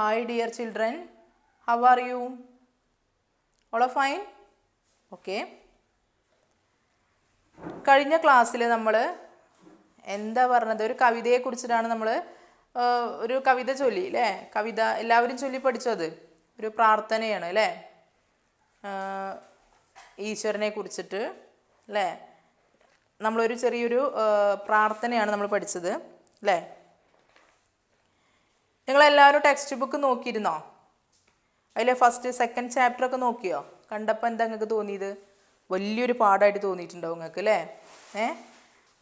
Hi dear children, how are you? All are fine? Okay. കഴിഞ്ഞ ക്ലാസ്സിൽ നമ്മൾ എന്താ പറഞ്ഞത്, ഒരു കവിതയെക്കുറിച്ചിട്ടാണ് നമ്മൾ ഒരു കവിത ചൊല്ലി അല്ലേ. കവിത എല്ലാവരും ചൊല്ലി പഠിച്ചത് ഒരു പ്രാർത്ഥനയാണ് അല്ലേ, ഈശ്വരനെ കുറിച്ചിട്ട് അല്ലേ. നമ്മളൊരു ചെറിയൊരു പ്രാർത്ഥനയാണ് നമ്മൾ പഠിച്ചത് അല്ലേ. നിങ്ങളെല്ലാവരും ടെക്സ്റ്റ് ബുക്ക് നോക്കിയിരുന്നോ? അതിലെ ഫസ്റ്റ് സെക്കൻഡ് ചാപ്റ്ററൊക്കെ നോക്കിയോ? കണ്ടപ്പോൾ എന്താ നിങ്ങൾക്ക് തോന്നിയത്? വലിയൊരു പാഠമായിട്ട് തോന്നിയിട്ടുണ്ടാവും നിങ്ങൾക്ക് അല്ലേ.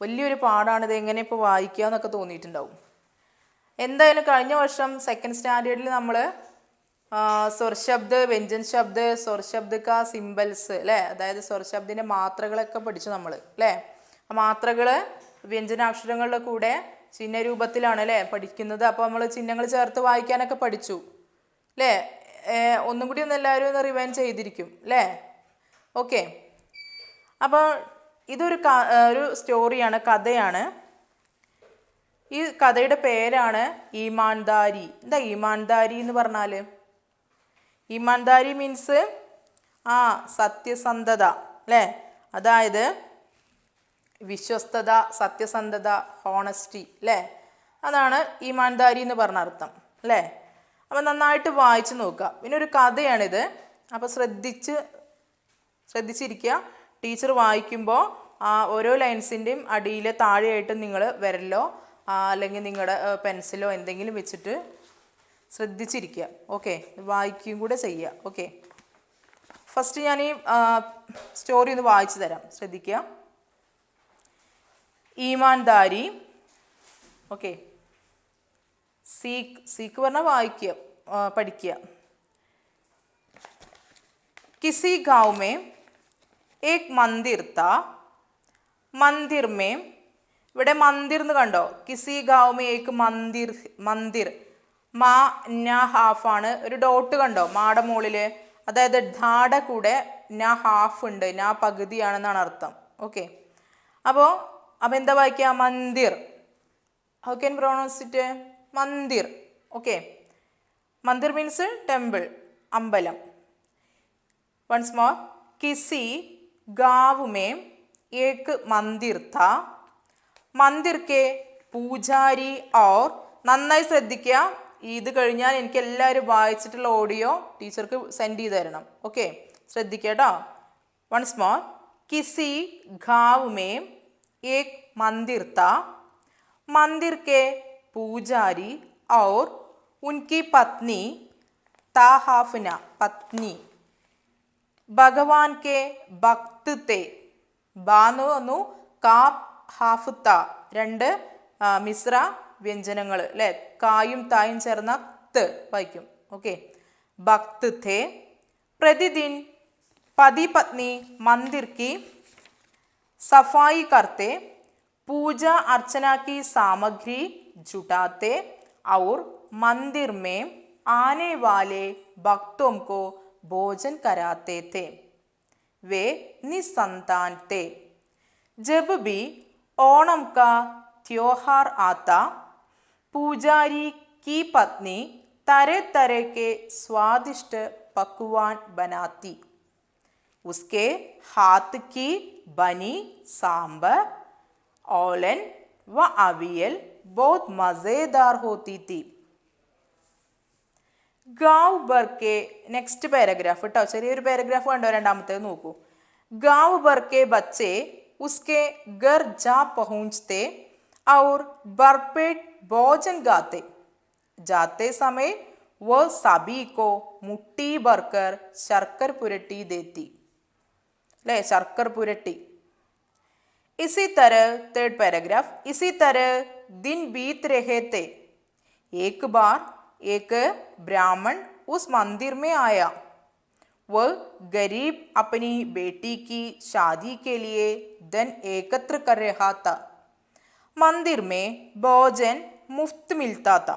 വലിയൊരു പാഠാണിത്, എങ്ങനെ ഇപ്പോൾ വായിക്കുക എന്നൊക്കെ തോന്നിയിട്ടുണ്ടാവും. എന്തായാലും കഴിഞ്ഞ വർഷം സെക്കൻഡ് സ്റ്റാൻഡേർഡിൽ നമ്മൾ സ്വരശബ്ദ്, വ്യഞ്ജൻ ശബ്ദ്, സ്വരശബ്ദ് കാ സിംബൽസ് അല്ലേ, അതായത് സ്വരശബ്ദിൻ്റെ മാത്രകളൊക്കെ പഠിച്ചു നമ്മൾ അല്ലേ. ആ മാത്രകൾ വ്യഞ്ജനാക്ഷരങ്ങളുടെ കൂടെ ചിഹ്നരൂപത്തിലാണ് അല്ലേ പഠിക്കുന്നത്. അപ്പോൾ നമ്മൾ ചിഹ്നങ്ങൾ ചേർത്ത് വായിക്കാനൊക്കെ പഠിച്ചു അല്ലേ. ഒന്നും കൂടി ഒന്ന് എല്ലാവരും ഒന്ന് റിവൈൻ ചെയ്തിരിക്കും അല്ലേ. ഓക്കെ, അപ്പോൾ ഇതൊരു ഒരു സ്റ്റോറിയാണ്, കഥയാണ്. ഈ കഥയുടെ പേരാണ് ഈമാൻദാരി. എന്താ ഈമാൻദാരി എന്ന് പറഞ്ഞാൽ? ഈമാൻദാരി മീൻസ് സത്യസന്ധത അല്ലേ, അതായത് വിശ്വസ്തത, സത്യസന്ധത, ഹോണസ്റ്റി അല്ലേ, അതാണ് ഈമാൻദാരി എന്ന് പറഞ്ഞ അർത്ഥം അല്ലേ. അപ്പോൾ നന്നായിട്ട് വായിച്ച് നോക്കുക. പിന്നെ ഒരു കഥയാണിത്, അപ്പോൾ ശ്രദ്ധിച്ചിരിക്കുക. ടീച്ചർ വായിക്കുമ്പോൾ ഓരോ ലൈൻസിൻ്റെയും അടിയിൽ താഴെയായിട്ട് നിങ്ങൾ വിരലോ അല്ലെങ്കിൽ നിങ്ങളുടെ പെൻസിലോ എന്തെങ്കിലും വെച്ചിട്ട് ശ്രദ്ധിച്ചിരിക്കുക. ഓക്കെ, വായിക്കുകയും കൂടെ ചെയ്യുക. ഓക്കെ, ഫസ്റ്റ് ഞാൻ ഈ സ്റ്റോറി ഒന്ന് വായിച്ചു തരാം, ശ്രദ്ധിക്കുക. ഈമാൻദാരി. ഓക്കെ, സീക്ക് പറഞ്ഞാൽ വായിക്കുക, പഠിക്കുക. किसी गांव में एक मंदिर था. मंदिर में, ഇവിടെ മന്ദിർ എന്ന് കണ്ടോ? കിസി ഗാവ് മേ ഏക് മന്ദിർ. മന്ദിർ മാ ന ഹാഫ് ആണ്, ഒരു ഡോട്ട് കണ്ടോ മാടെ മുകളിൽ, അതായത് ധാടെ കൂടെ ന ഹാഫ് ഉണ്ട്, ന പകുതിയാണെന്നാണ് അർത്ഥം. ഓക്കെ, അപ്പോൾ എന്താ വായിക്കുക? Mandir. How can pronounce it? Mandir. Okay, Mandir means temple, അമ്പലം. वंस मोर, किसी गांव में एक मंदिर था. मंदिर के പൂജാരി और, നന്നായി ശ്രദ്ധിക്കുക. ഇത് കഴിഞ്ഞാൽ എനിക്ക് എല്ലാവരും വായിച്ചിട്ടുള്ള ഓഡിയോ ടീച്ചർക്ക് സെൻഡ് ചെയ്ത് തരണം. ഓക്കെ, ശ്രദ്ധിക്കുക കേട്ടോ. വൺസ് മോർ, किसी गांव में एक मंदिर था. मंदिर के പൂജാരി और उनकी पत्नी ताहाफना, पत्नी ഭഗവാൻ കെ ഭക്ത് തേ. ബാന്ന് വന്നു, കാപ് ഹാഫ് ത, രണ്ട് മിശ്ര വ്യഞ്ജനങ്ങൾ അല്ലേ, കായും തായും ചേർന്ന ത് വായിക്കും. ഓക്കെ, ഭക്ത് തേ. പ്രതിദിൻ പതി പത്നി मंदिर की सफाई करते, पूजा अर्चना की सामग्री जुटाते और मंदिर में आने वाले भक्तों को भोजन कराते थे. वे निसंतान थे. जब भी ओणम का त्योहार आता, पूजारी की पत्नी तरह तरह के स्वादिष्ट पकवान बनाती. उसके हाथ की बनी सांबर, ओलन व अवियल बहुत मज़ेदार होती थी. ഗാവ് ഭർ കെ, നെക്സ്റ്റ് പാരഗ്രാഫ് കേട്ടോ, ചെറിയൊരു പാരഗ്രാഫ് കണ്ടോ, രണ്ടാമത്തേത് നോക്കൂ. ഗാവ് ഭർ കെ ബच्चे उसके घर जा पहुंचते और भरपेट भोजन गाते. जाते समय वह सभी को मुट्ठी भरकर शर्कर पुरटी देती. ले शर्कर पुरटी. इसी तरह थर्ड पैराग्राफ, इसी तरह दिन बीत रहे थे. एक बार एक ब्राह्मण उस मंदिर में आया. वह गरीब अपनी बेटी की शादी के लिए धन एकत्र कर रहा था. मंदिर में भोजन मुफ्त मिलता था.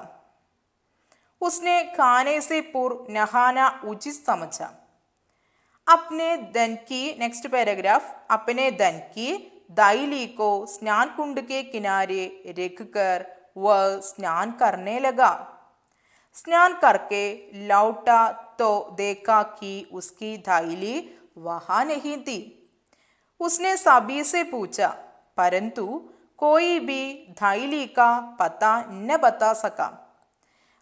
उसने खाने से पूर्व नहाना उचित समझा. अपने धन की, नेक्स्ट पैराग्राफ, अपने धन की दाइली को स्नान कुंड के किनारे रखकर वह स्नान करने लगा. स्नान करके लौटा तो देखा कि उसकी थैली वहां नहीं थी। उसने सभी से पूछा, परंतु कोई भी थैली का पता न बता सका।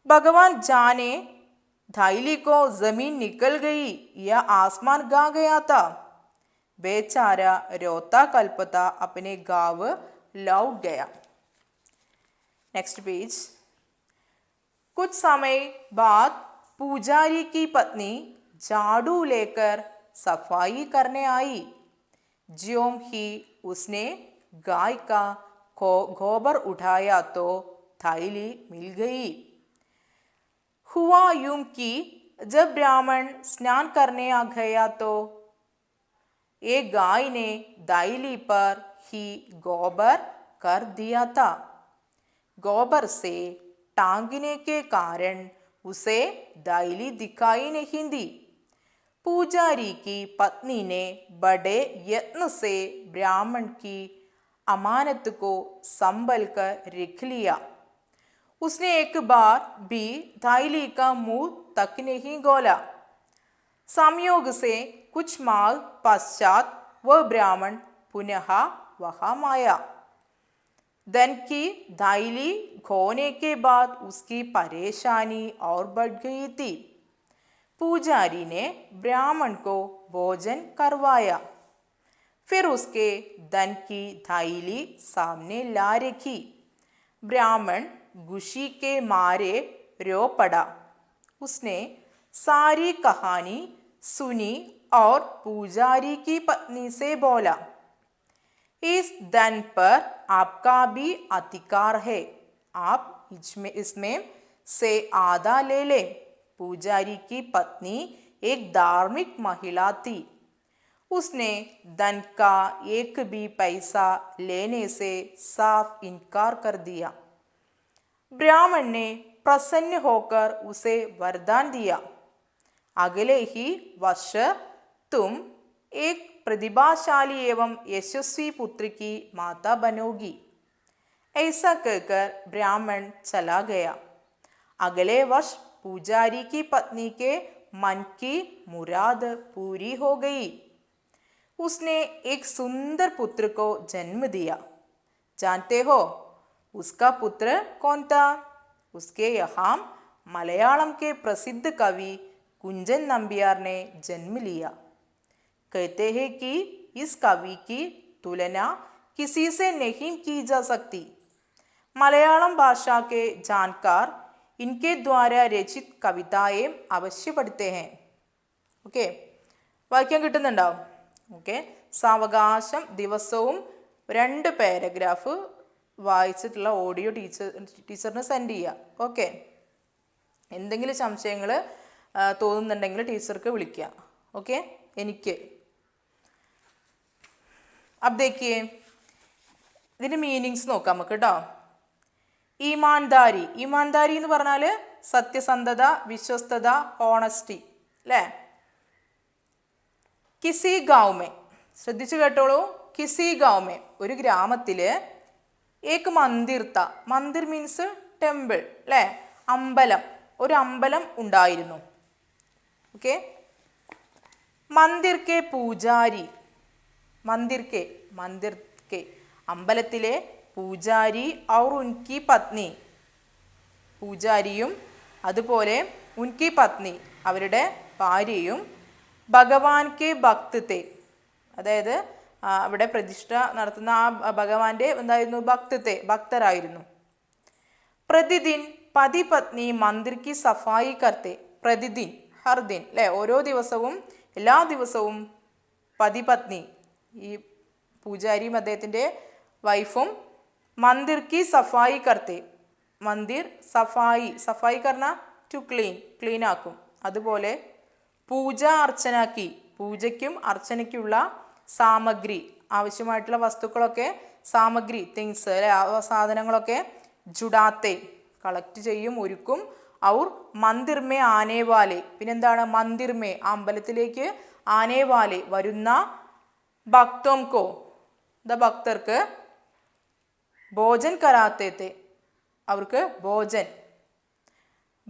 भगवान जाने थैली को जमीन निकल गई या आसमान गा गया था। बेचारा रोता कल्पता अपने गांव लौट गया। Next page. कुछ समय बाद पुजारी की पत्नी झाड़ू लेकर सफाई करने आई। ज्यों ही उसने गाय का गोबर उठाया तो थैली मिल गई। हुआ यूं कि जब ब्राह्मण स्नान करने आ गया तो एक गाय ने थैली पर ही गोबर कर दिया था। गोबर से टांगने के कारण उसे थैली दिखाई नहीं दी। पुजारी की पत्नी ने बड़े यत्न से ब्राह्मण की अमानत को संभल कर रख लिया। उसने एक बार भी थैली का मुंह तक नहीं खोला। संयोग से कुछ माह पश्चात वह ब्राह्मण पुनः वहां आया। धन की थैली खोने के बाद उसकी परेशानी और बढ़ गई थी। पुजारी ने ब्राह्मण को भोजन करवाया, फिर उसके धन की थैली सामने ला रखी। ब्राह्मण खुशी के मारे रो पड़ा। उसने सारी कहानी सुनी और पुजारी की पत्नी से बोला, इस धन पर आपका भी अधिकार है, आप इसमें से आधा ले लें। पुजारी की पत्नी एक धार्मिक महिला थी। उसने धन का एक भी पैसा लेने से साफ इनकार कर दिया। ब्राह्मण ने प्रसन्न होकर उसे वरदान दिया, अगले ही वर्ष तुम एक प्रतिभाशाली एवं यशस्वी पुत्र की माता बनोगी। ऐसा कहकर ब्राह्मण चला गया। अगले वर्ष पुजारी की पत्नी के मन की मुराद पूरी हो गई। उसने एक सुंदर पुत्र को जन्म दिया। जानते हो उसका पुत्र कौन था? उसके यहाँ मलयालम के प्रसिद्ध कवि कुंजन नंबियार ने जन्म लिया। कहते हैं कि इस कवि की तुलना किसी से नहीं की जा सकती। मलयालम भाषा के जानकार इनके द्वारा रचित कविताएं अवश्य पढ़ते हैं. ഓക്കെ, വാക്യം കിട്ടുന്നുണ്ടാവും. ഓക്കെ, സാവകാശം ദിവസവും 2 പാരഗ്രാഫ് വായിച്ചിട്ടുള്ള ഓഡിയോ ടീച്ചറിന് സെൻഡ് ചെയ്യുക. ഓക്കെ, എന്തെങ്കിലും സംശയങ്ങൾ തോന്നുന്നുണ്ടെങ്കിൽ ടീച്ചർക്ക് വിളിക്കുക. ഓക്കെ, എനിക്ക് अब देखिए ഇതിൻ്റെ മീനിങ്സ് നോക്കാം നമുക്ക് കേട്ടോ. ഈമാൻദാരി, ഈമാൻദാരി എന്ന് പറഞ്ഞാൽ സത്യസന്ധത, വിശ്വസ്തത, ഹോണസ്റ്റി അല്ലേ. കിസി ഗാവുമേ, ശ്രദ്ധിച്ചു കേട്ടോളൂ, കിസി ഗാവുമേ ഒരു ഗ്രാമത്തിൽ ഏക് മന്ദിർ ത, മന്ദിർ മീൻസ് ടെമ്പിൾ അല്ലേ, അമ്പലം, ഒരു അമ്പലം ഉണ്ടായിരുന്നു. ഓക്കെ, മന്ദിർ കെ പൂജാരി, മന്ദിർ കെ അമ്പലത്തിലെ പൂജാരി ഔർ ഉൻകി പത്നി, പൂജാരിയും അതുപോലെ ഉൻകി പത്നി അവരുടെ ഭാര്യയും ഭഗവാൻ കെ ഭക്ത് തേ, അതായത് അവിടെ പ്രതിഷ്ഠ നടത്തുന്ന ആ ഭഗവാന്റെ എന്തായിരുന്നു, ഭക്ത് തേ, ഭക്തരായിരുന്നു. പ്രതിദിൻ പതി പത്നി മന്ദിർ കി സഫായി കർത്തെ, പ്രതിദിൻ ഹർ ദിൻ അല്ലേ, ഓരോ ദിവസവും എല്ലാ ദിവസവും പതി പത്നി ഈ പൂജാരിയും അദ്ദേഹത്തിൻ്റെ വൈഫും മന്ദിർ കി സഫായി കർത്തെ, മന്ദിർ സഫായി, സഫായി കർണ ടു ക്ലീൻ, ക്ലീൻ ആക്കും. അതുപോലെ പൂജ അർച്ചനാക്കി, പൂജയ്ക്കും അർച്ചനയ്ക്കുള്ള സാമഗ്രി, ആവശ്യമായിട്ടുള്ള വസ്തുക്കളൊക്കെ, സാമഗ്രി തിങ്സ് അല്ലെ, ആ സാധനങ്ങളൊക്കെ ജുഡാത്തെ കളക്ട് ചെയ്യും, ഒരുക്കും. ഔർ മന്ദിർമേ ആനേവാലെ, പിന്നെന്താണ് മന്ദിർമേ, ആ അമ്പലത്തിലേക്ക് ആനേവാലെ വരുന്ന ഭക്തോംകോ, ഭക്തർക്ക് ഭോജൻ കരാത്തേത്തെ, അവർക്ക് ഭോജൻ,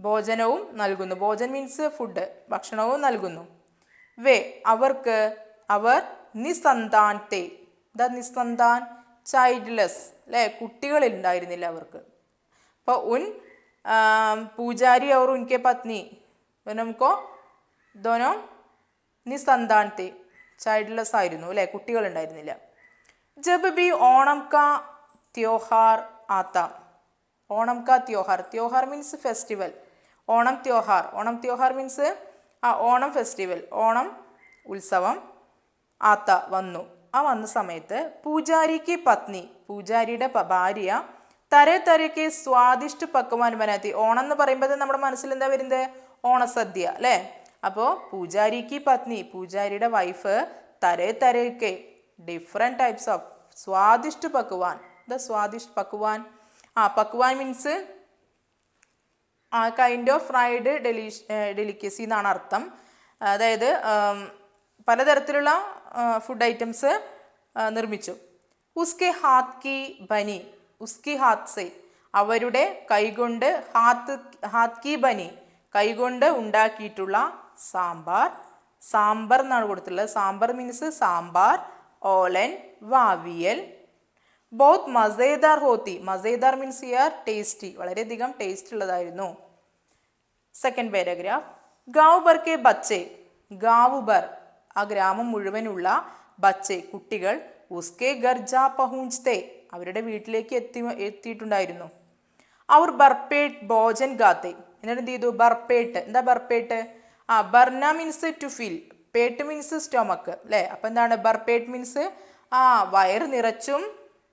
ഭോജനവും നൽകുന്നു. ഭോജൻ മീൻസ് ഫുഡ്, ഭക്ഷണവും നൽകുന്നു. വേ അവർക്ക്, അവർ നിസന്താൻത്തെ, ദ നിസന്താൻ ചൈൽഡ്ലെസ്, അല്ലേ, കുട്ടികളുണ്ടായിരുന്നില്ല അവർക്ക്. അപ്പോൾ ഉൻ പൂജാരി और उनके पत्नी दोनों को दोनों निसंतान थे, ചൈൽഡ്ലെസ് ആയിരുന്നു, അല്ലേ, കുട്ടികളുണ്ടായിരുന്നില്ല. ജബ് ബി ഓണം കാ ത്യോഹാർ ആത്ത, ഓണം കാ ത്യോഹാർ, ത്യോഹാർ മീൻസ് ഫെസ്റ്റിവൽ, ഓണം ത്യോഹാർ, ഓണം ത്യോഹാർ മീൻസ് ഓണം ഫെസ്റ്റിവൽ, ഓണം ഉത്സവം, ആത്ത വന്നു, ആ വന്ന സമയത്ത് പൂജാരിക്ക് പത്നി, പൂജാരിയുടെ ഭാര്യ, തരേ തരയ്ക്ക് സ്വാദിഷ്ട പക്വാൻ ബനാത്തി, ഓണം എന്ന് പറയുമ്പോൾ നമ്മുടെ മനസ്സിൽ എന്താ വരുന്നത്, ഓണസദ്യ, അല്ലേ. അപ്പോൾ പൂജാരിക്ക് പത്നി, പൂജാരിയുടെ വൈഫ്, തരേ തരയ്ക്ക് ഡിഫറെൻറ്റ് ടൈപ്സ് ഓഫ് സ്വാദിഷ്ട പക്വാൻ, ദ സ്വാദിഷ്ട പക്വാൻ, പക്വാൻ means kind of fried delicacy എന്നാണ് അർത്ഥം. അതായത് പലതരത്തിലുള്ള ഫുഡ് ഐറ്റംസ് നിർമ്മിച്ചു. ഉസ്കെ ഹാത്ത് കി ബനി, ഉസ്കി ഹാത്ത് സെ, അവരുടെ കൈകൊണ്ട്, ഹാത്ത് കി ബനി, കൈകൊണ്ട് ഉണ്ടാക്കിയിട്ടുള്ള സാമ്പാർ, സാമ്പാർ എന്നാണ് കൊടുത്തിട്ടുള്ളത്. സാമ്പാർ മീൻസ് സാമ്പാർ, ഓലൻ, വാവിയൽ, ബോത്ത് മസേദാർ ഹോത്തി, മസേദാർ മീൻസ് ഹിയർ ടേസ്റ്റി, വളരെയധികം ടേസ്റ്റ് ഉള്ളതായിരുന്നു. Second paragraph. ഗാവ് ഭർ കെ ബച്ചെ, ഗാവ് ഭർ ആ ഗ്രാമം മുഴുവനുള്ള, ബച്ചെ കുട്ടികൾ, ഉസ്കെ ഘർ ജാ പഹൂഞ്ച്തേ അവരുടെ വീട്ടിലേക്ക് എത്തിയിട്ടുണ്ടായിരുന്നു. അവർ ബർപേട്ട് ഭോജൻ ഗാത്തെ, എന്നിട്ട് എന്ത് ചെയ്തു, ബർപേട്ട്, എന്താ ബർപേട്ട്, ബർന മീൻസ് ടു ഫിൽ, പേട്ട് മീൻസ് സ്റ്റൊമക്ക്, അല്ലേ. അപ്പം എന്താണ് ബർപേട്ട് മീൻസ് വയറ് നിറച്ചും,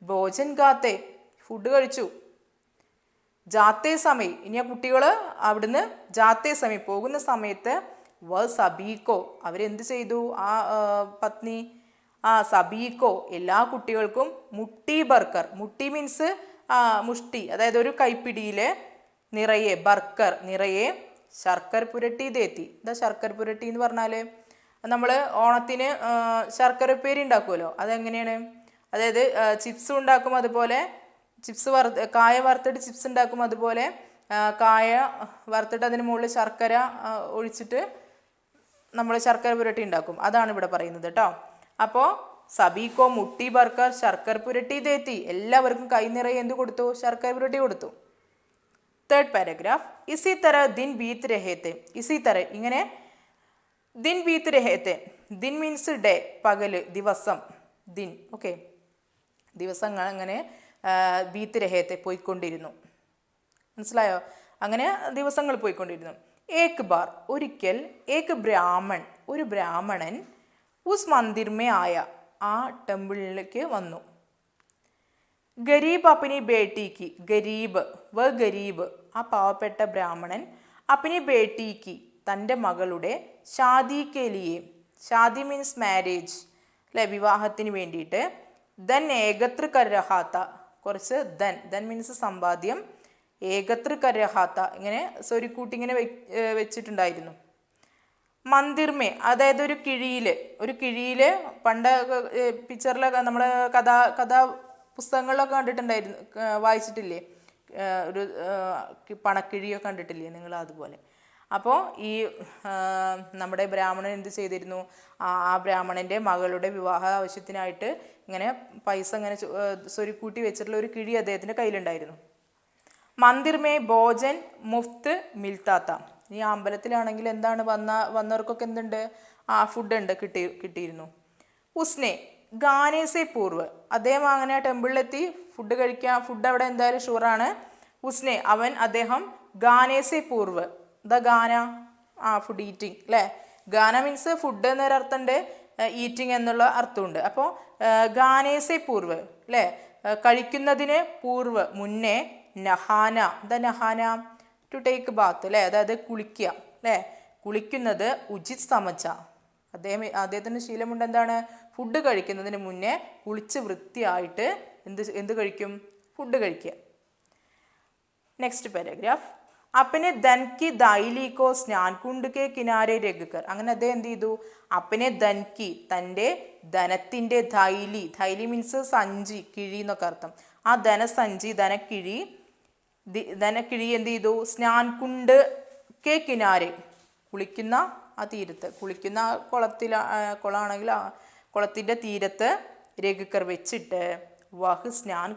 ഭോജൻ ഗാത്തെ ഫുഡ് കഴിച്ചു. ജാത്തേ സമയം, ഇനി ആ കുട്ടികൾ അവിടുന്ന് ജാത്തേ സമയം പോകുന്ന സമയത്ത്, വ സബീക്കോ അവരെന്ത് ചെയ്തു, ആ പത്നി, സബീക്കോ എല്ലാ കുട്ടികൾക്കും, മുട്ടി ബർക്കർ, മുട്ടി മീൻസ് മുഷ്ടി, അതായത് ഒരു കൈപ്പിടിയിൽ നിറയെ, ബർക്കർ നിറയെ, ശർക്കര പുരട്ടി ദേത്തി, എന്താ ശർക്കര പുരട്ടി എന്ന് പറഞ്ഞാൽ, നമ്മൾ ഓണത്തിന് ശർക്കര ഉപ്പേരി ഉണ്ടാക്കുമല്ലോ, അതെങ്ങനെയാണ്, അതായത് ചിപ്സ് ഉണ്ടാക്കും, അതുപോലെ ചിപ്സ് കായ വറുത്തിട്ട് ചിപ്സ് ഉണ്ടാക്കും, അതുപോലെ കായ വറുത്തിട്ട് അതിന് മുകളിൽ ശർക്കര ഒഴിച്ചിട്ട് നമ്മൾ ശർക്കര പുരട്ടി ഉണ്ടാക്കും, അതാണ് ഇവിടെ പറയുന്നത് കേട്ടോ. അപ്പോൾ സബീക്കോ മുട്ടി ബർക്കർ ശർക്കര പുരട്ടി ദേത്തി, എല്ലാവർക്കും കൈ നിറയെ എന്ത് കൊടുത്തു, ശർക്കര പുരട്ടി കൊടുത്തു. Third paragraph. ഇസി തര ദിൻ ബീത്ത് രഹേത്തെ, ഇസി തര ഇങ്ങനെ, ദിൻ ബീത്ത് രഹേത്തെ, ദിൻ മീൻസ് ഡേ, പകല്, ദിവസം, ദിൻ, ഓക്കെ, ദിവസങ്ങൾ അങ്ങനെ ബീത്ത് രഹേത്തെ പോയിക്കൊണ്ടിരുന്നു, മനസ്സിലായോ, അങ്ങനെ ദിവസങ്ങൾ പോയിക്കൊണ്ടിരുന്നു. ഏക് ബാർ ഒരിക്കൽ, ഏക് ബ്രാഹ്മൺ ഒരു ബ്രാഹ്മണൻ, ഉസ് മന്ദിർമേ ആയ ആ ടെമ്പിളിലേക്ക് വന്നു. ഗരീബ് അപ്പനി ബേട്ടിക്ക്, ഗരീബ് വ ഗരീബ് ആ പാവപ്പെട്ട ബ്രാഹ്മണൻ, അപ്പനി ബേട്ടിക്ക് തൻ്റെ മകളുടെ, ഷാദി കെലിയെ, ഷാദി മീൻസ് മാരേജ്, അല്ലെ, വിവാഹത്തിന് വേണ്ടിയിട്ട്, ധൻ ഏകത്ര കരഹാത്ത കുറച്ച് ധൻ, ധൻ മീൻസ് സമ്പാദ്യം, ഏകത്ര കരഹാത്ത ഇങ്ങനെ സ്വരുക്കൂട്ടി ഇങ്ങനെ വെച്ചിട്ടുണ്ടായിരുന്നു. മന്ദിർമേ അതായത് ഒരു കിഴിയിൽ പണ്ട് പിക്ചറിലൊക്കെ നമ്മൾ കഥാ പുസ്തകങ്ങളിലൊക്കെ കണ്ടിട്ടുണ്ടായിരുന്നു, വായിച്ചിട്ടില്ലേ, ഒരു പണക്കിഴിയൊക്കെ കണ്ടിട്ടില്ലേ നിങ്ങൾ, അതുപോലെ. അപ്പോൾ ഈ നമ്മുടെ ബ്രാഹ്മണൻ എന്ത് ചെയ്തിരുന്നു, ആ ബ്രാഹ്മണൻ്റെ മകളുടെ വിവാഹ ആവശ്യത്തിനായിട്ട് ഇങ്ങനെ പൈസ ഇങ്ങനെ സ്വരുക്കൂട്ടി വെച്ചിട്ടുള്ള ഒരു കിഴി അദ്ദേഹത്തിൻ്റെ കയ്യിലുണ്ടായിരുന്നു. മന്ദിർമേ ഭോജൻ മുഫ്ത് മിൽത്താത്ത, ഈ അമ്പലത്തിലാണെങ്കിൽ എന്താണ് വന്നവർക്കൊക്കെ എന്തുണ്ട്, ഫുഡ് ഉണ്ട്, കിട്ടിയിരുന്നു. ഉസ്നെ ഗാനേസെ പൂർവ് അദ്ദേഹം അങ്ങനെ ടെമ്പിളിലെത്തി ഫുഡ് കഴിക്കാൻ, ഫുഡ് അവിടെ എന്തായാലും ഷുവറാണ്. ഉസ്നെ അദ്ദേഹം ഗാനേസെ പൂർവ്, ദ ഗാന ഫുഡ് ഈറ്റിംഗ്, അല്ലേ, ഗാന മീൻസ് ഫുഡ് എന്നൊരർത്ഥമുണ്ട്, ഈറ്റിംഗ് എന്നുള്ള അർത്ഥമുണ്ട്. അപ്പോൾ ഗാനേസെ പൂർവ്, അല്ലേ, കഴിക്കുന്നതിന് പൂർവ് മുന്നേ, നഹാന ദ നഹാന ടു ടേക്ക് ബാത്ത്, അല്ലേ, അതായത് കുളിക്കുക, അല്ലേ, കുളിക്കുന്നത്, ഉചിത് സമച്ച അദ്ദേഹത്തിന് ശീലമുണ്ട്, എന്താണ്, ഫുഡ് കഴിക്കുന്നതിന് മുന്നേ കുളിച്ച് വൃത്തിയായിട്ട് എന്ത് കഴിക്കും, ഫുഡ് കഴിക്കുക. Next paragraph. അപ്പനെ ധൻകി ദൈലിക്കോ സ്നാൻ കുണ്ട് കെ കിനാരെ രഘുക്കർ, അങ്ങനെ അദ്ദേഹം എന്ത് ചെയ്തു, അപ്പനെ ധൻകി തൻ്റെ ധനത്തിൻ്റെ, ധൈലി മീൻസ് സഞ്ചി, കിഴി എന്നൊക്കെ അർത്ഥം, ആ ധനസഞ്ചി, ധനക്കിഴി, ധനക്കിഴി എന്ത് ചെയ്തു? സ്നാൻ കുണ്ട് കെ കിനാരെ, കുളിക്കുന്ന ആ തീരത്ത്, കുളിക്കുന്ന കുളമാണെങ്കിൽ ആ കുളത്തിൻ്റെ തീരത്ത് രഘുക്കർ വെച്ചിട്ട് വഹ് സ്നാൻ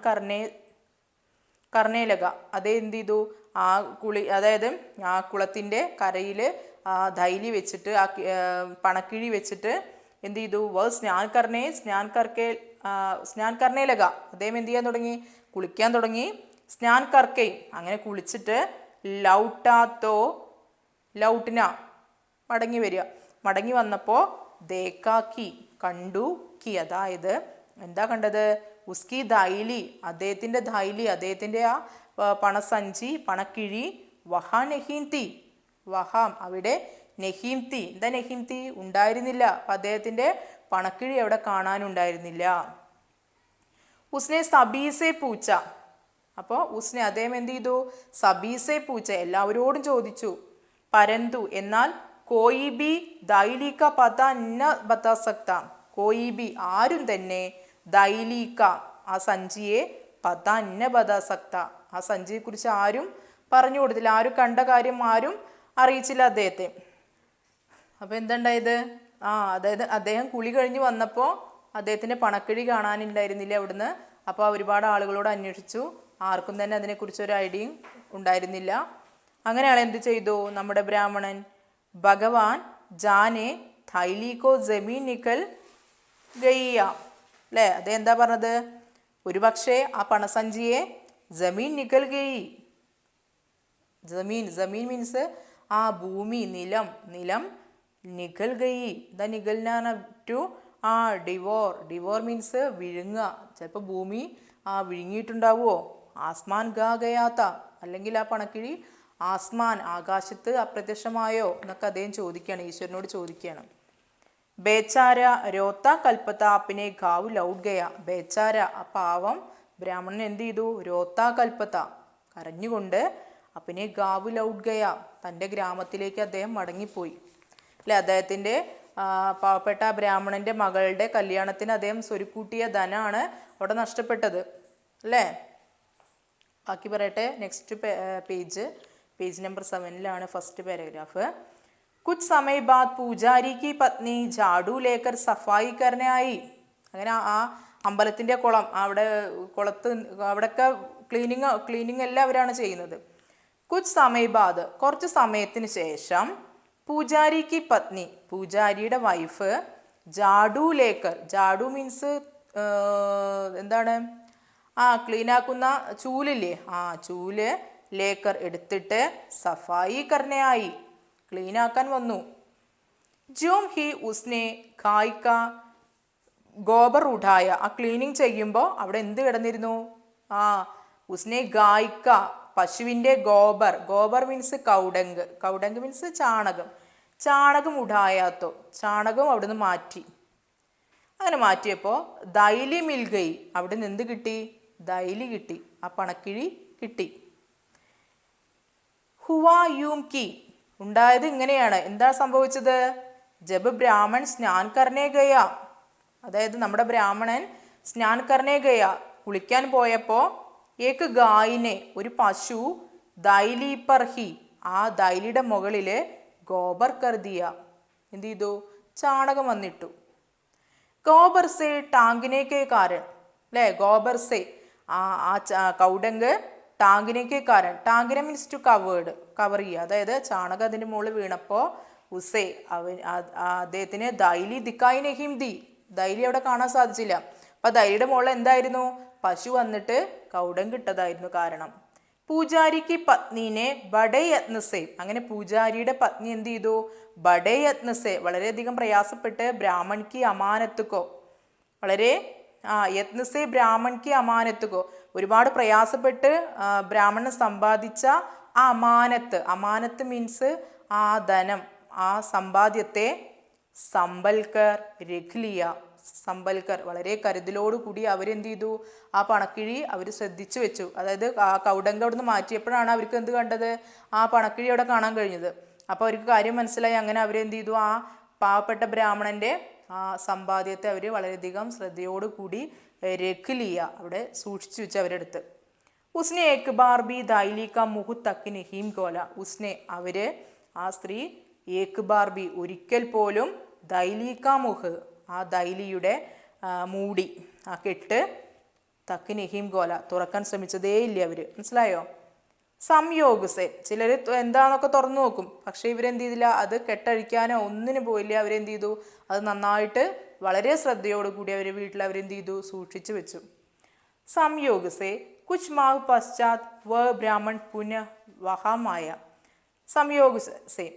കർണേലക, അതേ എന്ത് ചെയ്തു? ആ അതായത് ആ കുളത്തിൻ്റെ കരയിൽ ആ ധൈലി വെച്ചിട്ട് ആ പണക്കിഴി വെച്ചിട്ട് എന്ത് ചെയ്തു? വഹ് സ്നാൻ കർണേലക, അദ്ദേഹം എന്ത് ചെയ്യാൻ തുടങ്ങി? കുളിക്കാൻ തുടങ്ങി. സ്നാൻ കർക്കെ, അങ്ങനെ കുളിച്ചിട്ട് ലൗട്ടിന മടങ്ങി വരിക. മടങ്ങി വന്നപ്പോൾ ദേക്കാക്കി കണ്ടു, അതായത് എന്താ കണ്ടത്? ഉസ്കി ധൈലി, അദ്ദേഹത്തിൻ്റെ ധൈലി, അദ്ദേഹത്തിൻ്റെ ആ പണസഞ്ചി, പണക്കിഴി വഹാ നെഹീം തീ, വഹാം അവിടെ, നെഹീം തീ, എന്താ നെഹീം തീ? ഉണ്ടായിരുന്നില്ല. അപ്പം അദ്ദേഹത്തിൻ്റെ പണക്കിഴി അവിടെ കാണാനുണ്ടായിരുന്നില്ല. ഉസ്നെ സബീസെ പൂച്ച, അപ്പോൾ അദ്ദേഹം എന്ത് ചെയ്തു? സബീസെ പൂച്ച, എല്ലാവരോടും ചോദിച്ചു. പരന്തു, എന്നാൽ കോയി ബി ദൈലിക പത ന ബതാ സക്ത, കോയി ബി ആരും തന്നെ ദൈലിക ആ സഞ്ചിയെ പത ന ബതാ സക്ത, ആ സഞ്ചിയെക്കുറിച്ച് ആരും പറഞ്ഞു കൊടുത്തില്ല. ആരും കണ്ട കാര്യം ആരും അറിയിച്ചില്ല അദ്ദേഹത്തെ. അപ്പോൾ എന്തുണ്ടായത്? അതായത് അദ്ദേഹം കുളി കഴിഞ്ഞ് വന്നപ്പോൾ അദ്ദേഹത്തിൻ്റെ പണക്കിഴി കാണാനുണ്ടായിരുന്നില്ല അവിടുന്ന്. അപ്പോൾ ഒരുപാട് ആളുകളോട് അന്വേഷിച്ചു, ആർക്കും തന്നെ അതിനെക്കുറിച്ച് ഒരു ഐഡിയയും ഉണ്ടായിരുന്നില്ല. അങ്ങനെയാണ് എന്ത് ചെയ്തു നമ്മുടെ ബ്രാഹ്മണൻ? ഭഗവാൻ ജാനെ ഥൈലിക്കോ ജമീൻ നിക്കൽ ഗയ്യ, അല്ലേ? അദ്ദേഹം എന്താ പറഞ്ഞത്? ഒരു പക്ഷേ ആ പണസഞ്ചിയെ ജമീൻ നിക്കൽ ഗയി, ജമീൻ മീൻസ് ആ ഭൂമി, നിലം നിഖൽ ഗയി, ദ നിഖൽനാന ടു ഡിവോർ മീൻസ് വിഴുങ്ങുക. ചിലപ്പോൾ ഭൂമി വിഴുങ്ങിയിട്ടുണ്ടാവുമോ? ആസ്മാൻ ഗയാത്ത, അല്ലെങ്കിൽ ആ പണക്കിഴി ആകാശത്ത് അപ്രത്യക്ഷമായോ എന്നൊക്കെ അദ്ദേഹം ചോദിക്കുകയാണ്, ഈശ്വരനോട് ചോദിക്കുകയാണ്. ബേച്ചാര രോത്ത കൽപ്പത്ത അപ്പിനെ ഗാവ് ലൗട്ട് ഗയ, ബേച്ചാര ആ പാവം ബ്രാഹ്മണൻ എന്ത് ചെയ്തു? രോത്ത കൽപ്പത്ത, കരഞ്ഞുകൊണ്ട് അപ്പിനെ ഗാവ് ലൗട്ട് ഗയ, തൻ്റെ ഗ്രാമത്തിലേക്ക് അദ്ദേഹം മടങ്ങിപ്പോയി. അല്ലെ, അദ്ദേഹത്തിൻ്റെ പാവപ്പെട്ട ബ്രാഹ്മണൻ്റെ മകളുടെ കല്യാണത്തിന് അദ്ദേഹം സ്വരുക്കൂട്ടിയ ധനമാണ് അവിടെ നഷ്ടപ്പെട്ടത്, അല്ലേ? ബാക്കി പറയട്ടെ. Next page number 7 first paragraph. കുച്ച് സമയ ബാദ് പൂജാരി കി പത്നി ജാഡു ലേക്കർ സഫായി കർനെ ആയി, അങ്ങനെ ആ അമ്പലത്തിൻ്റെ കുളം, അവിടെയൊക്കെ ക്ലീനിങ് എല്ലാം അവരാണ് ചെയ്യുന്നത്. കുച്ച് സമയ ബാദ്, കുറച്ച് സമയത്തിന് ശേഷം, പൂജാരി കി പത്നി, പൂജാരിയുടെ വൈഫ്, ജാഡു ലേക്കർ, ജാഡു മീൻസ് എന്താണ്? ക്ലീനാക്കുന്ന ചൂലില്ലേ, ചൂല് ലേക്കർ എടുത്തിട്ട് സഫായി കർണയായി, ക്ലീനാക്കാൻ വന്നു. ജോം ഹി ഉസ്നെ ഗായ്ക ഗോബർ ഉഠായ, ആ ക്ലീനിങ് ചെയ്യുമ്പോൾ അവിടെ എന്ത് കിടന്നിരുന്നു? ഉസ്നെ ഗായ്ക, പശുവിൻ്റെ ഗോബർ മീൻസ് കൗഡങ്ക് മീൻസ് ചാണകം ഉഠായാത്തോ, ചാണകം അവിടുന്ന് മാറ്റി. അങ്ങനെ മാറ്റിയപ്പോൾ ദൈലി മിൽഗൈ, അവിടെ നിന്ന് എന്ത് കിട്ടി? ദൈലി കിട്ടി, ആ പണക്കിഴി കിട്ടി. ഹുവായൂം കി, ഉണ്ടായത് ഇങ്ങനെയാണ്. എന്താ സംഭവിച്ചത്? ജബ് ബ്രാഹ്മൺ സ്നാൻ കർണേ ഗയ, അതായത് നമ്മുടെ ബ്രാഹ്മണൻ സ്നാൻ കർണേ ഗയ, കുളിക്കാൻ പോയപ്പോൾ ഏക്ക് ഗായിനെ, ഒരു പശു, ദൈലി പർഹി, ആ ദൈലിയുടെ മുകളിൽ ഗോബർ കർദിയ, എന്ത് ചെയ്തു? ചാണകം വന്നിട്ടു. ഗോബർ സെ ടാങ്കിനേക്കേ കാരൻ, അല്ലേ? ഗോബർ സെ കൗഡങ്ക്, ടാങ്കിനേക്കേ കാരൻ, ടാങ്കിനെ മീൻസ് ടു കവർ ചെയ്യുക, അതായത് ചാണകം അതിൻ്റെ മുകളിൽ വീണപ്പോൾ ഉസേ അദ്ദേഹത്തിന് ദൈലി ദിക്കായി നെഹിം ദി, ദൈലി അവിടെ കാണാൻ സാധിച്ചില്ല. അപ്പം ദൈലിയുടെ മുകളിൽ എന്തായിരുന്നു? പശു വന്നിട്ട് കൗഡങ്ക് ഇട്ടതായിരുന്നു കാരണം. പൂജാരിക്ക് പത്നീനെ ബഡേ യത്നസേ, അങ്ങനെ പൂജാരിയുടെ പത്നി എന്ത് ചെയ്തു? ബഡേ യത്നസേ, വളരെയധികം പ്രയാസപ്പെട്ട് ബ്രാഹ്മൺക്ക് അമാനത്തുക്കോ, യത്നസേ ബ്രാഹ്മൺക്ക് അമാനത്തുക്കോ, ഒരുപാട് പ്രയാസപ്പെട്ട് ബ്രാഹ്മണൻ സമ്പാദിച്ച ആ അമാനത്ത് മീൻസ് ആ ധനം, ആ സമ്പാദ്യത്തെ സമ്പൽക്കർ രഖ്ലിയ, സമ്പൽക്കർ വളരെ കരുതലോടുകൂടി അവരെന്ത് ചെയ്തു? ആ പണക്കിഴി അവർ ശ്രദ്ധിച്ചു വെച്ചു. അതായത് ആ കൗഡങ്ക അവിടുന്ന് മാറ്റിയപ്പോഴാണ് അവർക്ക് എന്ത് കണ്ടത്? ആ പണക്കിഴി അവിടെ കാണാൻ കഴിഞ്ഞത്. അപ്പോൾ അവർക്ക് കാര്യം മനസ്സിലായി. അങ്ങനെ അവരെന്ത് ചെയ്തു? ആ പാവപ്പെട്ട ബ്രാഹ്മണൻ്റെ ആ സമ്പാദ്യത്തെ അവർ വളരെയധികം ശ്രദ്ധയോടുകൂടി രഖ്ലിയ, അവിടെ സൂക്ഷിച്ചു വെച്ച് അവരെടുത്ത്. ഉസ്നെ ഏക് ബാർ ബി ദൈലി കാ മുഹ് തക്ക് നഹീം കോല. ഉസ്നെ അവര് ആ സ്ത്രീ ഏക് ബാർ ബി ഒരിക്കൽ പോലും ദൈലി കാ മുഹ് ആ ദൈലിയുടെ മൂടി ആ കെട്ട് തക്ക് നഹീം കോല തുറക്കാൻ ശ്രമിച്ചതേ ഇല്ല അവര്. മനസ്സിലായോ? സംയോഗസെ ചിലർ എന്താന്നൊക്കെ തുറന്നു നോക്കും, പക്ഷെ ഇവരെന്ത് ചെയ്തില്ല, അത് കെട്ടഴിക്കാനോ ഒന്നിനും പോയില്ല. അവരെന്ത് ചെയ്തു, അത് നന്നായിട്ട് വളരെ ശ്രദ്ധയോടുകൂടി അവർ വീട്ടിൽ അവരെന്ത് ചെയ്തു, സൂക്ഷിച്ചു വെച്ചു. സംയോഗസെ കുച്ച് മാഹ് പശ്ചാത് വ ബ്രാഹ്മൺ പുനഃ വഹാമായ. സംയോഗസെ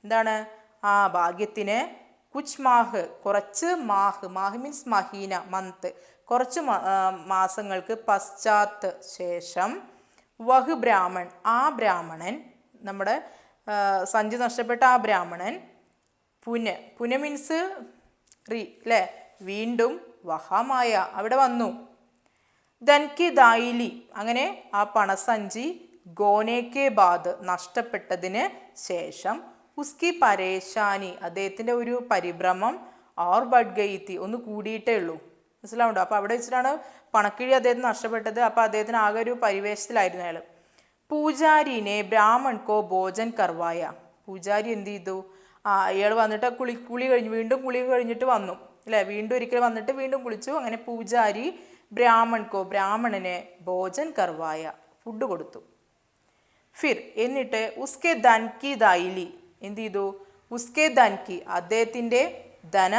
എന്താണ്, ആ ഭാഗ്യത്തിന് കുച്ച് മാഹ് കുറച്ച് മാഹ്, മാഹ് മീൻസ് മഹീന മന്ത്, കുറച്ച് മാസങ്ങൾക്ക് പശ്ചാത്ത് ശേഷം വഹ് ബ്രാഹ്മൺ ആ ബ്രാഹ്മണൻ, നമ്മുടെ സഞ്ചി നഷ്ടപ്പെട്ട ആ ബ്രാഹ്മണൻ പുന മീൻസ് അല്ലേ, വീണ്ടും വഹമായ അവിടെ വന്നു. ധൻകി ദായിലി അങ്ങനെ ആ പണസഞ്ചി ഗോനേക്കെ ബാദ് നഷ്ടപ്പെട്ടതിന് ശേഷം ഉസ്കി പരേശാനി അദ്ദേഹത്തിൻ്റെ ഒരു പരിഭ്രമം ഓർ ബഡ്ഗയിത്തി ഒന്ന് കൂടിയിട്ടേ ഉള്ളൂ. മനസ്സിലാവുണ്ടോ? അപ്പോൾ അവിടെ വെച്ചിട്ടാണ് പണക്കിഴി അദ്ദേഹത്തിന് നഷ്ടപ്പെട്ടത്. അപ്പോൾ അദ്ദേഹത്തിന് ആകെ ഒരു പരിവേഷത്തിലായിരുന്നു അയാൾ. പൂജാരിനെ ബ്രാഹ്മൺ കോ ഭോജൻ കർവായ. പൂജാരി എന്ത് ചെയ്തു, അയാൾ വന്നിട്ട് കുളി കഴിഞ്ഞു, വീണ്ടും കുളി കഴിഞ്ഞിട്ട് വന്നു അല്ലേ, വീണ്ടും ഒരിക്കൽ വന്നിട്ട് വീണ്ടും കുളിച്ചു. അങ്ങനെ പൂജാരി ബ്രാഹ്മൺ കോ ബ്രാഹ്മണനെ ഭോജൻ കർവായ ഫുഡ് കൊടുത്തു. ഫിർ എന്നിട്ട് ഉസ്കെ ധൻകി ദൈലി എന്ത് ചെയ്തു, ഉസ്കെ ധൻകി അദ്ദേഹത്തിൻ്റെ ധന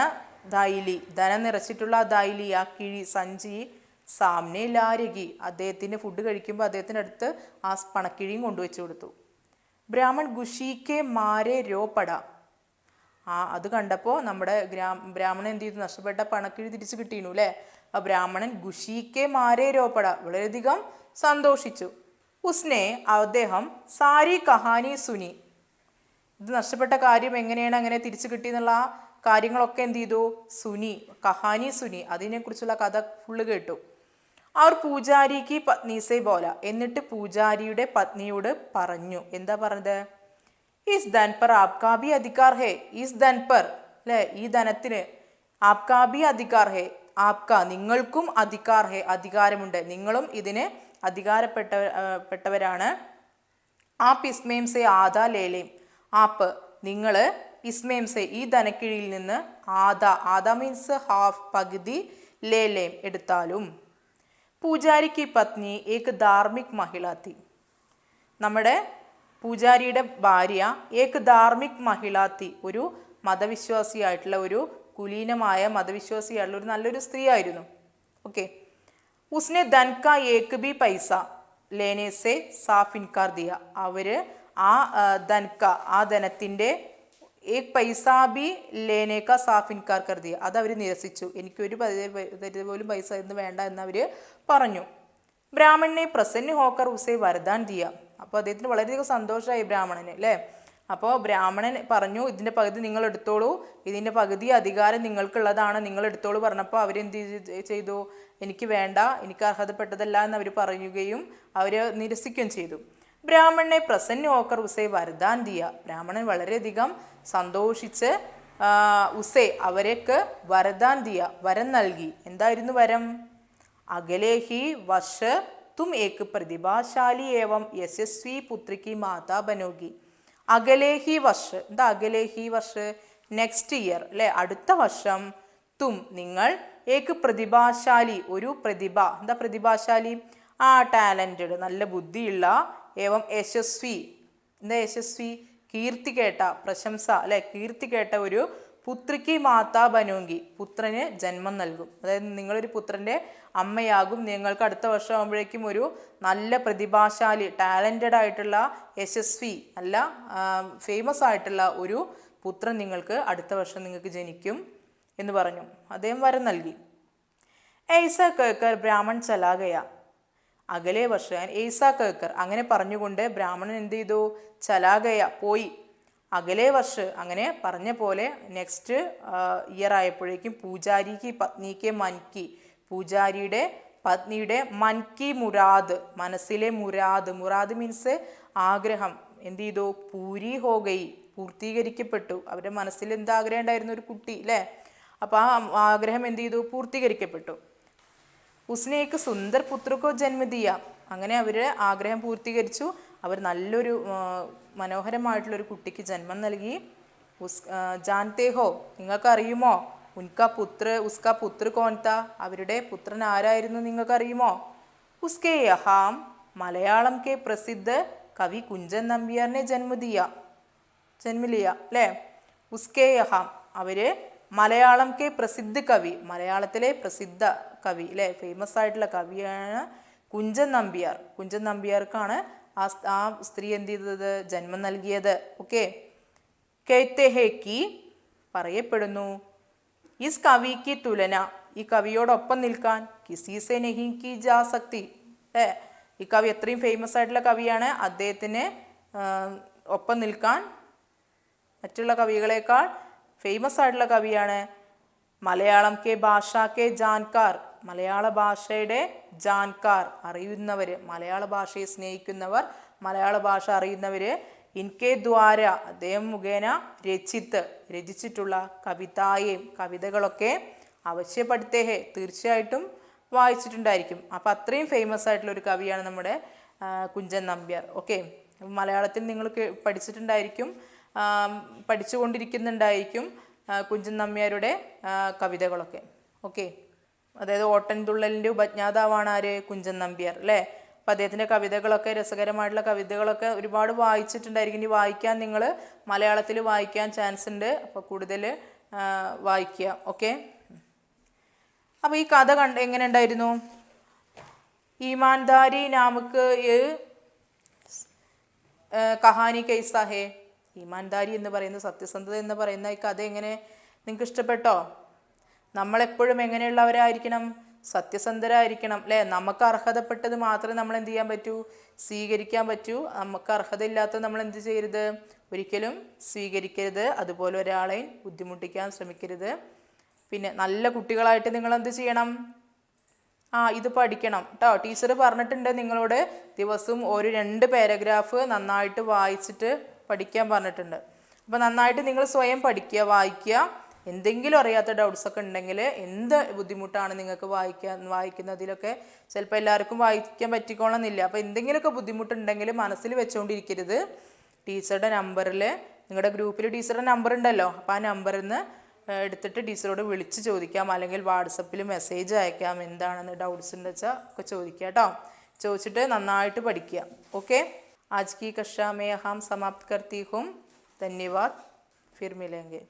ദൈലി ധനം നിറച്ചിട്ടുള്ള ദൈലി ആ കിഴി സഞ്ചി സാമ്നെ ലാരകി അദ്ദേഹത്തിന് ഫുഡ് കഴിക്കുമ്പോൾ അദ്ദേഹത്തിൻ്റെ അടുത്ത് ആ പണക്കിഴിയും കൊണ്ടുവച്ചു കൊടുത്തു. ബ്രാഹ്മൺ ഗുഷിക്കെ മാരെ രോപട. അത് കണ്ടപ്പോൾ നമ്മുടെ ബ്രാഹ്മണൻ എന്ത് ചെയ്തു, നഷ്ടപ്പെട്ട പണക്കിഴി തിരിച്ചു കിട്ടിയിരുന്നു അല്ലേ. ആ ബ്രാഹ്മണൻ ഗുഷിക്കെ മാരെ രോപട വളരെയധികം സന്തോഷിച്ചു. ഉസ്നെ അദ്ദേഹം സാരി കഹാനി സുനി, ഇത് നഷ്ടപ്പെട്ട കാര്യം എങ്ങനെയാണ് അങ്ങനെ തിരിച്ചു കിട്ടിയെന്നുള്ള ആ കാര്യങ്ങളൊക്കെ എന്ത് ചെയ്തു, സുനി കഹാനി സുനി അതിനെക്കുറിച്ചുള്ള കഥ ഫുള്ള് കേട്ടു. അവർ പൂജാരിക്ക് പത്നീസെ ബോല എന്നിട്ട് പൂജാരിയുടെ പത്നിയോട് പറഞ്ഞു. എന്താ പറഞ്ഞത്, ഈസ് ധൻ പർ ആപ്കാ ഭി അധികാർ ഹേ, ഈസ് ധൻ പർ അല്ലേ ഈ ധനത്തിന്, ആപ്കാ ഭി അധികാർ ഹേ ആപ്കാ നിങ്ങൾക്കും അധികാർ ഹേ അധികാരമുണ്ട്, നിങ്ങളും ഇതിന് അധികാരപ്പെട്ടവരാണ്. ആപ്പ് ഇസ്മേം സെ ആദാ ലേലേം, ആപ്പ് നിങ്ങൾ ഇസ്മേം സെ ഈ ധനക്കിഴിയിൽ നിന്ന് ആദാ മീൻസ് ഹാഫ് പകുതി, ലേലേം എടുത്താലും. പൂജാരിക്ക് പത്നി ഏക് ധാർമ്മിക് മഹിളാത്തി, നമ്മുടെ പൂജാരിയുടെ ഭാര്യ ഏക് ധാർമ്മിക് മഹിളാത്തി ഒരു മതവിശ്വാസിയായിട്ടുള്ള ഒരു കുലീനമായ മതവിശ്വാസിയായിട്ടുള്ള ഒരു നല്ലൊരു സ്ത്രീ ആയിരുന്നു. ഓക്കെ. ഉസ്നെ ധൻക ഏക് ബി പൈസ ലേനെ സെ സാഫ് ഇൻകാർ ദിയ, അവർ ആ ധൻക ആ ധനത്തിൻ്റെ ഏക് പൈസ ബി ലേനേക്ക സാഫ് ഇൻകാർ കർ ദിയ, അത് അവർ നിരസിച്ചു. എനിക്കൊരു പോലും പൈസ ഇന്ന് വേണ്ട എന്നവർ പറഞ്ഞു. ബ്രാഹ്മണനെ പ്രസന്ന ഹോക്കർ ഉസേ വരദാൻ ദിയ, അപ്പോൾ അദ്ദേഹത്തിന് വളരെയധികം സന്തോഷമായി ബ്രാഹ്മണന് അല്ലേ. അപ്പോൾ ബ്രാഹ്മണൻ പറഞ്ഞു, ഇതിൻ്റെ പകുതി നിങ്ങൾ എടുത്തോളൂ, ഇതിൻ്റെ പകുതി അധികാരം നിങ്ങൾക്കുള്ളതാണ്, നിങ്ങൾ എടുത്തോളൂ പറഞ്ഞപ്പോൾ അവരെന്ത് ചെയ്തു, എനിക്ക് വേണ്ട, എനിക്ക് അർഹതപ്പെട്ടതല്ല എന്ന് അവർ പറയുകയും അവർ നിരസിക്കുകയും ചെയ്തു. ബ്രാഹ്മണനെ പ്രസന്ന ഹോക്കർ ഉസേ വരദാൻ ദിയ, ബ്രാഹ്മണൻ വളരെയധികം സന്തോഷിച്ച് ഉസേ അവർക്ക് വരദാൻ ദിയ വരം നൽകി. എന്തായിരുന്നു വരം, അകലെ ഹി വർഷ തും ഏക് പ്രതിഭാശാലി ഏവം യശസ്വി പുത്രിക്ക് മാതാ ബനോഗി. അകലെ ഹി വർഷ, എന്താ അകലെ ഹി വർഷ, നെക്സ്റ്റ് ഇയർ അല്ലെ, അടുത്ത വർഷം, തും നിങ്ങൾ, ഏക് പ്രതിഭാശാലി ഒരു പ്രതിഭ, എന്താ പ്രതിഭാശാലി, ടാലൻറ്റഡ് നല്ല ബുദ്ധിയുള്ള, ഏവം യശസ്വി, എന്താ യശസ്വി, കീർത്തി കേട്ട, പ്രശംസ അല്ലെ, കീർത്തി കേട്ട ഒരു പുത്രിക്ക് മാതാ ബനോങ്കി പുത്രന് ജന്മം നൽകും. അതായത് നിങ്ങളൊരു പുത്രൻ്റെ അമ്മയാകും, നിങ്ങൾക്ക് അടുത്ത വർഷം ആകുമ്പോഴേക്കും ഒരു നല്ല പ്രതിഭാശാലി ടാലൻറ്റഡ് ആയിട്ടുള്ള യശസ്വി നല്ല ഫേമസ് ആയിട്ടുള്ള ഒരു പുത്രൻ നിങ്ങൾക്ക് അടുത്ത വർഷം നിങ്ങൾക്ക് ജനിക്കും എന്ന് പറഞ്ഞു. അദ്ദേഹം വരം നൽകി. ഏസ കേക്കർ ബ്രാഹ്മൺ ചലാഗയ, അകലെ വർഷം ഏസ കേക്കർ അങ്ങനെ പറഞ്ഞുകൊണ്ട് ബ്രാഹ്മണൻ എന്ത് ചെയ്തു, ചലാഗയ പോയി. അകലെ വർഷ അങ്ങനെ പറഞ്ഞ പോലെ നെക്സ്റ്റ് ഇയർ ആയപ്പോഴേക്കും പൂജാരിക്ക് പത്നിക്ക് മൻകി, പൂജാരിയുടെ പത്നിയുടെ മൻകി മുറാദ് മനസ്സിലെ മുറാദ്, മുറാദ് മീൻസ് ആഗ്രഹം, എന്ത് ചെയ്തു, പൂരി ഹോഗൈ പൂർത്തീകരിക്കപ്പെട്ടു. അവരുടെ മനസ്സിൽ എന്ത് ആഗ്രഹം ഉണ്ടായിരുന്നു, ഒരു കുട്ടി അല്ലേ, അപ്പോൾ ആ ആഗ്രഹം എന്ത് ചെയ്തു, പൂർത്തീകരിക്കപ്പെട്ടു. ഉസ്നേക്ക് സുന്ദർ പുത്രക്കോ ജന്മദിയ, അങ്ങനെ അവരുടെ ആഗ്രഹം പൂർത്തീകരിച്ചു. അവർ നല്ലൊരു മനോഹരമായിട്ടുള്ളൊരു കുട്ടിക്ക് ജന്മം നൽകി. ജാൻതേ ഹോ, നിങ്ങൾക്കറിയുമോ? ഉസ്കാ പുത്ര കോൺത, അവരുടെ പുത്രൻ ആരായിരുന്നു നിങ്ങൾക്കറിയുമോ? ഉസ്കെ യഹാം മലയാളം കെ പ്രസിദ്ധ കവി കുഞ്ചൻ നമ്പ്യാറിനെ ജന്മലിയ അല്ലേ? ഉസ്കെ യഹാം, അവര് മലയാളം കെ പ്രസിദ്ധ കവി, മലയാളത്തിലെ പ്രസിദ്ധ കവി അല്ലേ, ഫേമസ് ആയിട്ടുള്ള കവിയാണ് കുഞ്ചൻ നമ്പ്യാർ. കുഞ്ചൻ നമ്പ്യാർക്കാണ് ആ സ്ത്രീ എന്ത് ചെയ്തത്? ജന്മം നൽകിയത്. ഓക്കെ. കെഹ്തെ ഹേ കി, പറയപ്പെടുന്നു, ഇസ് കവി കി തുലന, ഈ കവിയോടൊപ്പം നിൽക്കാൻ കിസി സെ നഹി കി ജാ സക്തി. ഈ കവി എത്രയും ഫേമസ് ആയിട്ടുള്ള കവിയാണ്. അദ്ദേഹത്തിന് ഒപ്പം നിൽക്കാൻ മറ്റുള്ള കവികളെക്കാൾ ഫേമസ് ആയിട്ടുള്ള കവിയാണ്. മലയാളം കെ ഭാഷ കെ ജാൻകാർ, മലയാള ഭാഷയുടെ ജാൻകാർ, അറിയുന്നവർ, മലയാള ഭാഷയെ സ്നേഹിക്കുന്നവർ, മലയാള ഭാഷ അറിയുന്നവർ. ഇൻകെ ദ്വാര, അദ്ദേഹം മുഖേന രചിച്ചിട്ടുള്ള കവിതായേയും, കവിതകളൊക്കെ അവശ്യപ്പെടുത്തേ ഹേ, തീർച്ചയായിട്ടും വായിച്ചിട്ടുണ്ടായിരിക്കും. അപ്പം അത്രയും ഫേമസ് ആയിട്ടുള്ള ഒരു കവിയാണ് നമ്മുടെ കുഞ്ചൻ നമ്പ്യാർ. ഓക്കെ. മലയാളത്തിൽ നിങ്ങൾ പഠിച്ചിട്ടുണ്ടായിരിക്കും, പഠിച്ചുകൊണ്ടിരിക്കുന്നുണ്ടായിരിക്കും കുഞ്ചൻ നമ്പ്യാരുടെ കവിതകളൊക്കെ. ഓക്കെ. അതായത് ഓട്ടൻതുള്ളലിൻ്റെ ഉപജ്ഞാതാവാണ് ആര്? കുഞ്ചൻ നമ്പ്യാർ അല്ലേ? അപ്പം അദ്ദേഹത്തിൻ്റെ കവിതകളൊക്കെ, രസകരമായിട്ടുള്ള കവിതകളൊക്കെ ഒരുപാട് വായിച്ചിട്ടുണ്ടായിരിക്കും. ഇനി വായിക്കാൻ നിങ്ങൾ മലയാളത്തിൽ വായിക്കാൻ ചാൻസ് ഉണ്ട്. അപ്പോൾ കൂടുതൽ വായിക്കുക. ഓക്കെ. അപ്പോൾ ഈ കഥ എങ്ങനെ ഉണ്ടായിരുന്നു? ഈമാൻദാരി നാമക്ക് കഹാനി കൈസാ ഹേ, ഈമാൻദാരി എന്ന് പറയുന്ന, സത്യസന്ധത എന്ന് പറയുന്ന ഈ കഥ എങ്ങനെ നിങ്ങൾക്ക് ഇഷ്ടപ്പെട്ടോ? നമ്മളെപ്പോഴും എങ്ങനെയുള്ളവരായിരിക്കണം? സത്യസന്ധരായിരിക്കണം അല്ലേ? നമുക്ക് അർഹതപ്പെട്ടത് മാത്രമേ നമ്മൾ എന്ത് ചെയ്യാൻ പറ്റൂ? സ്വീകരിക്കാൻ പറ്റൂ. നമുക്ക് അർഹതയില്ലാത്തത് നമ്മൾ എന്ത് ചെയ്യരുത്? ഒരിക്കലും സ്വീകരിക്കരുത്. അതുപോലെ ഒരാളെയും ബുദ്ധിമുട്ടിക്കാൻ ശ്രമിക്കരുത്. പിന്നെ നല്ല കുട്ടികളായിട്ട് നിങ്ങൾ എന്ത് ചെയ്യണം? ഇത് പഠിക്കണം കേട്ടോ. ടീച്ചർ പറഞ്ഞിട്ടുണ്ട് നിങ്ങളോട് ദിവസവും ഒരു 2 പാരഗ്രാഫ് നന്നായിട്ട് വായിച്ചിട്ട് പഠിക്കാൻ പറഞ്ഞിട്ടുണ്ട്. അപ്പോൾ നന്നായിട്ട് നിങ്ങൾ സ്വയം പഠിക്കുക, വായിക്കുക. എന്തെങ്കിലും അറിയാത്ത ഡൗട്ട്സൊക്കെ ഉണ്ടെങ്കിൽ, എന്ത് ബുദ്ധിമുട്ടാണ് നിങ്ങൾക്ക് വായിക്കുന്നതിലൊക്കെ, ചിലപ്പോൾ എല്ലാവർക്കും വായിക്കാൻ പറ്റിക്കോണമെന്നില്ല. അപ്പോൾ എന്തെങ്കിലുമൊക്കെ ബുദ്ധിമുട്ടുണ്ടെങ്കിൽ മനസ്സിൽ വെച്ചുകൊണ്ടിരിക്കരുത്. ടീച്ചറുടെ നമ്പറിൽ, നിങ്ങളുടെ ഗ്രൂപ്പിൽ ടീച്ചറുടെ നമ്പർ ഉണ്ടല്ലോ, അപ്പോൾ ആ നമ്പറിൽ നിന്ന് എടുത്തിട്ട് ടീച്ചറോട് വിളിച്ച് ചോദിക്കാം, അല്ലെങ്കിൽ വാട്സപ്പിൽ മെസ്സേജ് അയക്കാം. എന്താണെന്ന് ഡൗട്ട്സ് ഉണ്ടെന്ന് വെച്ചാൽ ഒക്കെ ചോദിക്കുക കേട്ടോ. ചോദിച്ചിട്ട് നന്നായിട്ട് പഠിക്കുക. ഓക്കെ. आज की कक्षा में हम समाप्त करती हूँ. धन्यवाद. फिर मिलेंगे.